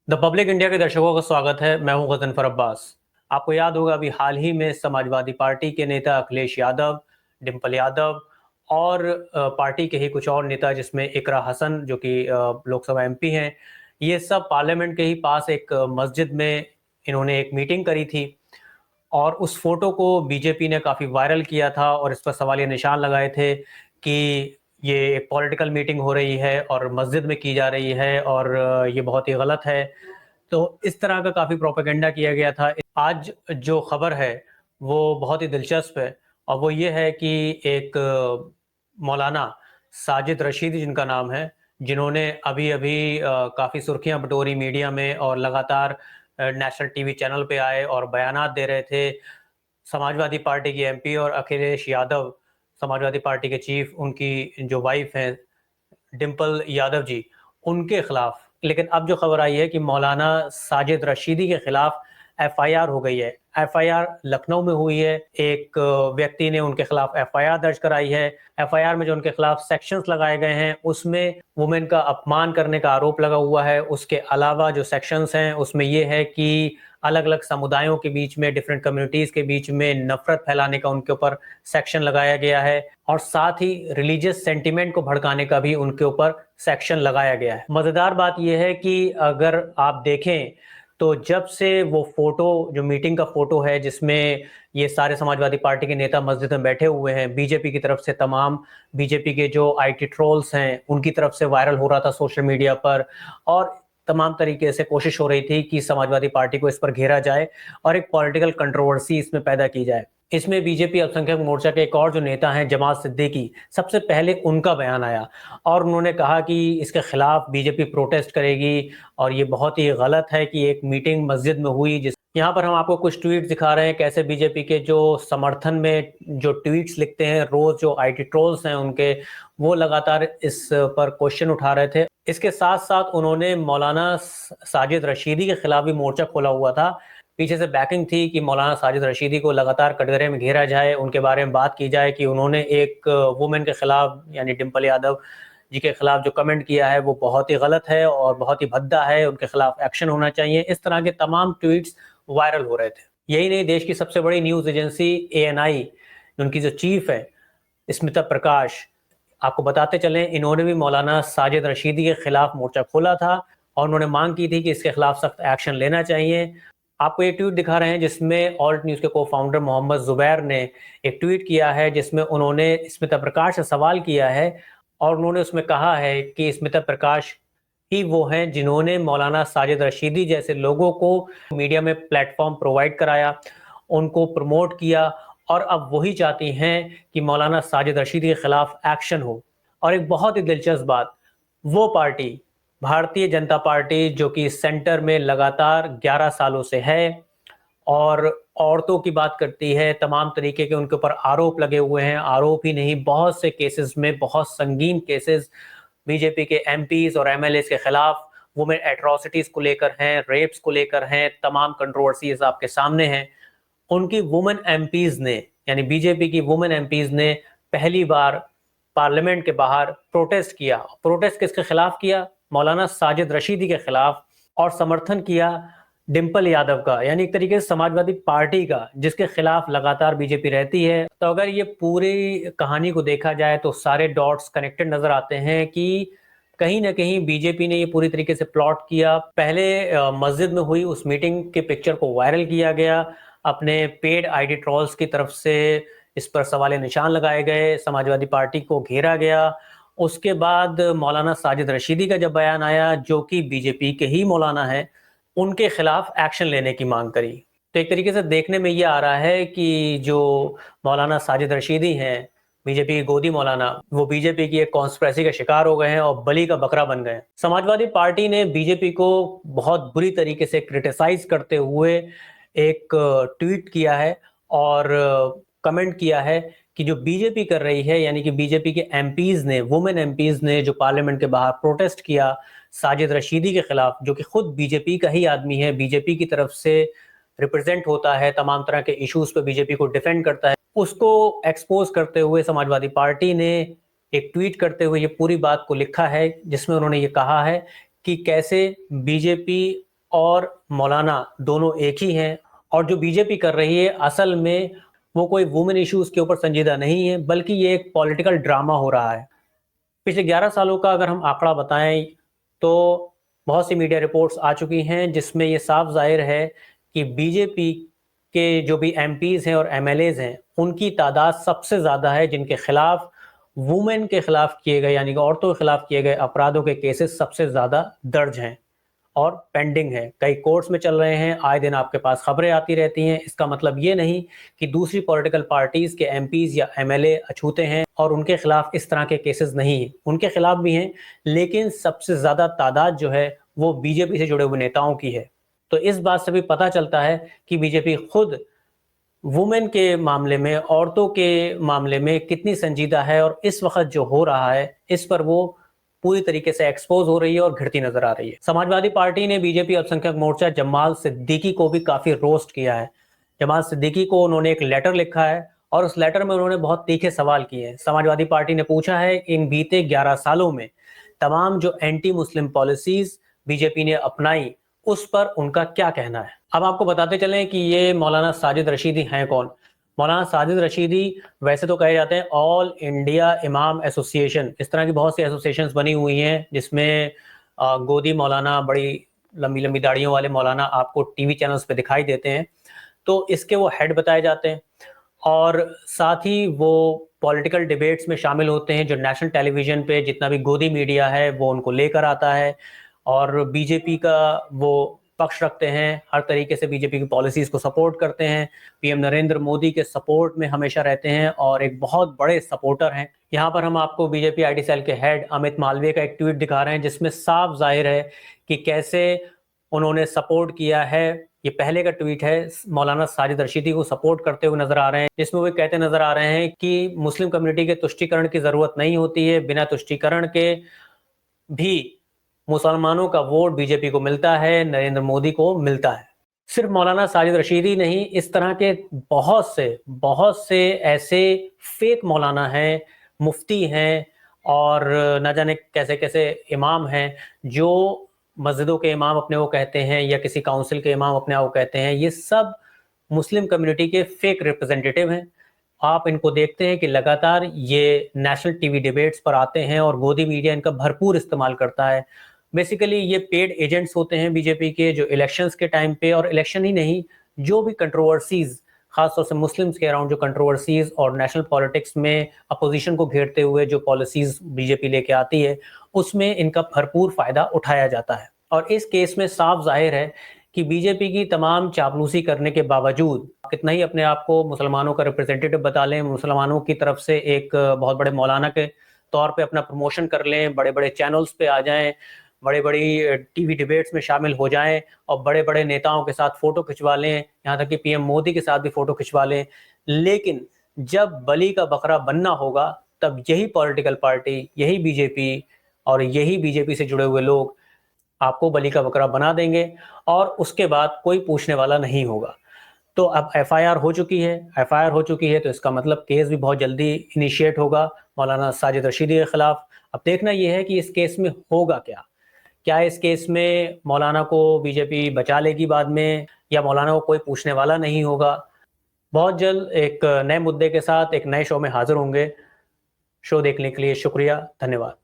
The public India के दर्शकों का स्वागत है। मैं हूं गजनफर अब्बास। आपको याद होगा अभी हाल ही में समाजवादी पार्टी के नेता अखिलेश यादव, डिंपल यादव और पार्टी के ही कुछ और नेता जिसमें इकरा हसन जो कि लोकसभा एमपी हैं, ये सब पार्लियामेंट के ही पास एक मस्जिद में इन्होंने एक मीटिंग करी थी और उस फोटो को बीजेपी ने काफ़ी वायरल किया था और इस पर सवालिया निशान लगाए थे कि ये एक पॉलिटिकल मीटिंग हो रही है और मस्जिद में की जा रही है और ये बहुत ही गलत है। तो इस तरह का काफ़ी प्रोपेगेंडा किया गया था। आज जो खबर है वो बहुत ही दिलचस्प है और वो ये है कि एक मौलाना साजिद रशीदी जिनका नाम है, जिन्होंने अभी अभी काफ़ी सुर्खियां बटोरी मीडिया में और लगातार नेशनल टीवी चैनल पे आए और बयानात दे रहे थे। समाजवादी पार्टी की एमपी और अखिलेश यादव समाजवादी पार्टी के चीफ, उनकी जो वाइफ हैं डिंपल यादव जी, उनके खिलाफ। लेकिन अब जो खबर आई है कि मौलाना साजिद रशीदी के खिलाफ एफआईआर हो गई है। एफआईआर लखनऊ में हुई है। एक व्यक्ति ने उनके खिलाफ एफआईआर दर्ज कराई है। एफआईआर में जो उनके खिलाफ सेक्शंस लगाए गए हैं उसमें वुमेन का अपमान करने का आरोप लगा हुआ है। उसके अलावा जो सेक्शंस हैं उसमें ये है कि अलग अलग समुदायों के बीच में, डिफरेंट कम्युनिटीज के बीच में नफरत फैलाने का उनके ऊपर सेक्शन लगाया गया है और साथ ही रिलीजियस सेंटिमेंट को भड़काने का भी उनके ऊपर सेक्शन लगाया गया है। मजेदार बात यह है कि अगर आप देखें तो जब से वो फोटो, जो मीटिंग का फोटो है जिसमें ये सारे समाजवादी पार्टी के नेता मस्जिद में बैठे हुए हैं, बीजेपी की तरफ से तमाम बीजेपी के जो आईटी ट्रोल्स हैं उनकी तरफ से वायरल हो रहा था सोशल मीडिया पर और तमाम तरीके से कोशिश हो रही थी कि समाजवादी पार्टी को इस पर घेरा जाए और एक पॉलिटिकल कंट्रोवर्सी इसमें पैदा की जाए। इसमें बीजेपी अल्पसंख्यक मोर्चा के एक और जो नेता हैं जमात सिद्दीकी, सबसे पहले उनका बयान आया और उन्होंने कहा कि इसके खिलाफ बीजेपी प्रोटेस्ट करेगी और ये बहुत ही गलत है कि एक मीटिंग मस्जिद में हुई। जिस यहाँ पर हम आपको कुछ ट्वीट दिखा रहे हैं कैसे बीजेपी के जो समर्थन में जो ट्वीट्स लिखते हैं रोज, जो आईटी ट्रोल्स हैं उनके, वो लगातार इस पर क्वेश्चन उठा रहे थे। इसके साथ साथ उन्होंने मौलाना साजिद रशीदी के खिलाफ भी मोर्चा खोला हुआ था। पीछे से बैकिंग थी कि मौलाना साजिद रशीदी को लगातार कटघरे में घेरा जाए, उनके बारे में बात की जाए कि उन्होंने एक वुमेन के खिलाफ यानी डिंपल यादव जी के खिलाफ जो कमेंट किया है वो बहुत ही गलत है और बहुत ही भद्दा है, उनके खिलाफ एक्शन होना चाहिए। इस तरह के तमाम ट्वीट्स वायरल हो रहे थे। यही नहीं, देश की सबसे बड़ी न्यूज एजेंसी एएनआई, उनकी जो चीफ है स्मिता प्रकाश, आपको बताते चलें, इन्होंने भी मौलाना साजिद रशीदी के खिलाफ मोर्चा खोला था और उन्होंने मांग की थी कि इसके खिलाफ सख्त एक्शन लेना चाहिए। आपको एक ट्वीट दिखा रहे हैं जिसमें ऑल्ट न्यूज़ के को फाउंडर मोहम्मद जुबैर ने एक ट्वीट किया है जिसमें उन्होंने स्मिता प्रकाश से सवाल किया है और उन्होंने उसमें कहा है कि स्मिता प्रकाश ही वो हैं जिन्होंने मौलाना साजिद रशीदी जैसे लोगों को मीडिया में प्लेटफॉर्म प्रोवाइड कराया, उनको प्रमोट किया और अब वही चाहती हैं कि मौलाना साजिद रशीदी के खिलाफ एक्शन हो। और एक बहुत ही दिलचस्प बात, वो पार्टी भारतीय जनता पार्टी जो कि सेंटर में लगातार 11 सालों से है और औरतों की बात करती है, तमाम तरीके के उनके ऊपर आरोप लगे हुए हैं। आरोप ही नहीं, बहुत से केसेस में, बहुत संगीन केसेस बीजेपी के एमपीज और एमएलए के खिलाफ वुमेन एट्रोसिटीज को लेकर हैं, रेप्स को लेकर हैं, तमाम कंट्रोवर्सीज आपके सामने हैं। उनकी वुमेन एमपीज ने, यानी बीजेपी की वुमेन एमपीज ने पहली बार पार्लियामेंट के बाहर प्रोटेस्ट किया। प्रोटेस्ट किसके खिलाफ किया? मौलाना साजिद रशीदी के खिलाफ, और समर्थन किया डिंपल यादव का, यानी एक तरीके से समाजवादी पार्टी का, जिसके खिलाफ लगातार बीजेपी रहती है। तो अगर ये पूरी कहानी को देखा जाए तो सारे डॉट्स कनेक्टेड नजर आते हैं कि कहीं ना कहीं बीजेपी ने ये पूरी तरीके से प्लॉट किया। पहले मस्जिद में हुई उस मीटिंग के पिक्चर को वायरल किया गया, अपने पेड आईडी ट्रोल्स की तरफ से इस पर सवाल निशान लगाए गए, समाजवादी पार्टी को घेरा गया। उसके बाद मौलाना साजिद रशीदी का जब बयान आया, जो कि बीजेपी के ही मौलाना है, उनके खिलाफ एक्शन लेने की मांग करी। तो एक तरीके से देखने में ये आ रहा है कि जो मौलाना साजिद रशीदी हैं, बीजेपी की गोदी मौलाना, वो बीजेपी की एक कॉन्स्पिरेसी का शिकार हो गए हैं और बलि का बकरा बन गए। समाजवादी पार्टी ने बीजेपी को बहुत बुरी तरीके से क्रिटिसाइज करते हुए एक ट्वीट किया है और कमेंट किया है कि जो बीजेपी कर रही है, यानी कि बीजेपी के एमपीज ने, वुमेन एमपीज ने जो पार्लियामेंट के बाहर प्रोटेस्ट किया साजिद रशीदी के खिलाफ, जो कि खुद बीजेपी का ही आदमी है, बीजेपी की तरफ से रिप्रेजेंट होता है, तमाम तरह के इश्यूज पे बीजेपी को डिफेंड करता है, उसको एक्सपोज करते हुए समाजवादी पार्टी ने एक ट्वीट करते हुए ये पूरी बात को लिखा है जिसमें उन्होंने ये कहा है कि कैसे बीजेपी और मौलाना दोनों एक ही हैं, और जो बीजेपी कर रही है असल में वो कोई वुमेन इश्यूज के ऊपर संजीदा नहीं है, बल्कि ये एक पॉलिटिकल ड्रामा हो रहा है। पिछले 11 सालों का अगर हम आंकड़ा बताएं तो बहुत सी मीडिया रिपोर्ट्स आ चुकी हैं जिसमें ये साफ जाहिर है कि बीजेपी के जो भी एमपीज हैं और एमएलएज हैं उनकी तादाद सबसे ज़्यादा है जिनके खिलाफ वुमेन के खिलाफ किए गए यानी कि औरतों के खिलाफ किए गए अपराधों के केसेस सबसे ज़्यादा दर्ज हैं और पेंडिंग है, कई कोर्ट्स में चल रहे हैं। आए दिन आपके पास खबरें आती रहती हैं। इसका मतलब ये नहीं कि दूसरी पॉलिटिकल पार्टीज के एमपीज या एमएलए अछूते हैं और उनके खिलाफ इस तरह के केसेस नहीं हैं, उनके खिलाफ भी हैं, लेकिन सबसे ज्यादा तादाद जो है वो बीजेपी से जुड़े हुए नेताओं की है। तो इस बात से भी पता चलता है कि बीजेपी खुद वुमेन के मामले में, औरतों के मामले में कितनी संजीदा है और इस वक्त जो हो रहा है इस पर वो पूरी तरीके से एक्सपोज हो रही है और घिरती नजर आ रही है। समाजवादी पार्टी ने बीजेपी अल्पसंख्यक मोर्चा जमाल सिद्दीकी को भी काफी रोस्ट किया है। जमाल सिद्दीकी को उन्होंने एक लेटर लिखा है और उस लेटर में उन्होंने बहुत तीखे सवाल किए हैं। समाजवादी पार्टी ने पूछा है इन बीते 11 सालों में तमाम जो एंटी मुस्लिम पॉलिसीज बीजेपी ने अपनाई उस पर उनका क्या कहना है। अब आपको बताते चलें कि ये मौलाना साजिद रशीदी हैं कौन। मौलाना साजिद रशीदी वैसे तो कहे जाते हैं ऑल इंडिया इमाम एसोसिएशन, इस तरह की बहुत सी एसोसिएशंस बनी हुई हैं जिसमें गोदी मौलाना, बड़ी लंबी लंबी दाढ़ियों वाले मौलाना आपको टीवी चैनल्स पे दिखाई देते हैं, तो इसके वो हेड बताए जाते हैं। और साथ ही वो पॉलिटिकल डिबेट्स में शामिल होते हैं, जो नेशनल टेलीविजन पे जितना भी गोदी मीडिया है वो उनको लेकर आता है और बीजेपी का वो पक्ष रखते हैं, हर तरीके से बीजेपी की पॉलिसीज को सपोर्ट करते हैं, पीएम नरेंद्र मोदी के सपोर्ट में हमेशा रहते हैं और एक बहुत बड़े सपोर्टर हैं। यहाँ पर हम आपको बीजेपी आईटी सेल के हेड अमित मालवीय का एक ट्वीट दिखा रहे हैं जिसमें साफ जाहिर है कि कैसे उन्होंने सपोर्ट किया है। ये पहले का ट्वीट है, मौलाना साजिद रशीदी को सपोर्ट करते हुए नजर आ रहे हैं, जिसमें वो कहते नजर आ रहे हैं कि मुस्लिम कम्युनिटी के तुष्टीकरण की जरूरत नहीं होती है, बिना तुष्टीकरण के भी मुसलमानों का वोट बीजेपी को मिलता है, नरेंद्र मोदी को मिलता है। सिर्फ मौलाना साजिद रशीदी नहीं, इस तरह के बहुत से ऐसे फेक मौलाना हैं, मुफ्ती हैं और न जाने कैसे कैसे इमाम हैं जो मस्जिदों के इमाम अपने वो कहते हैं या किसी काउंसिल के इमाम अपने आप कहते हैं। ये सब मुस्लिम कम्युनिटी के फेक रिप्रेजेंटेटिव हैं। आप इनको देखते हैं कि लगातार ये नेशनल टीवी डिबेट्स पर आते हैं और गोदी मीडिया इनका भरपूर इस्तेमाल करता है। बेसिकली ये पेड एजेंट्स होते हैं बीजेपी के, जो इलेक्शंस के टाइम पे, और इलेक्शन ही नहीं, जो भी कंट्रोवर्सीज खासतौर से मुस्लिम्स के अराउंड जो कंट्रोवर्सीज और नेशनल पॉलिटिक्स में अपोजिशन को घेरते हुए जो पॉलिसीज बीजेपी लेके आती है उसमें इनका भरपूर फायदा उठाया जाता है। और इस केस में साफ जाहिर है कि बीजेपी की तमाम चापलूसी करने के बावजूद, कितना ही अपने आप को मुसलमानों का रिप्रेजेंटेटिव बता लें, मुसलमानों की तरफ से एक बहुत बड़े मौलाना के तौर पे अपना प्रमोशन कर लें, बड़े बड़े चैनल्स पे आ जाएं, बड़े बड़ी टीवी डिबेट्स में शामिल हो जाएं और बड़े बड़े नेताओं के साथ फोटो खिंचवा लें, यहाँ तक कि पीएम मोदी के साथ भी फोटो खिंचवा लें, लेकिन जब बलि का बकरा बनना होगा तब यही पॉलिटिकल पार्टी, यही बीजेपी और यही बीजेपी से जुड़े हुए लोग आपको बलि का बकरा बना देंगे और उसके बाद कोई पूछने वाला नहीं होगा। तो अब एफआईआर हो चुकी है, तो इसका मतलब केस भी बहुत जल्दी इनिशिएट होगा मौलाना साजिद रशीदी के खिलाफ। अब देखना यह है कि इस केस में होगा क्या इस केस में मौलाना को बीजेपी बचा लेगी बाद में, या मौलाना को कोई पूछने वाला नहीं होगा। बहुत जल्द एक नए मुद्दे के साथ एक नए शो में हाजिर होंगे। शो देखने के लिए शुक्रिया, धन्यवाद।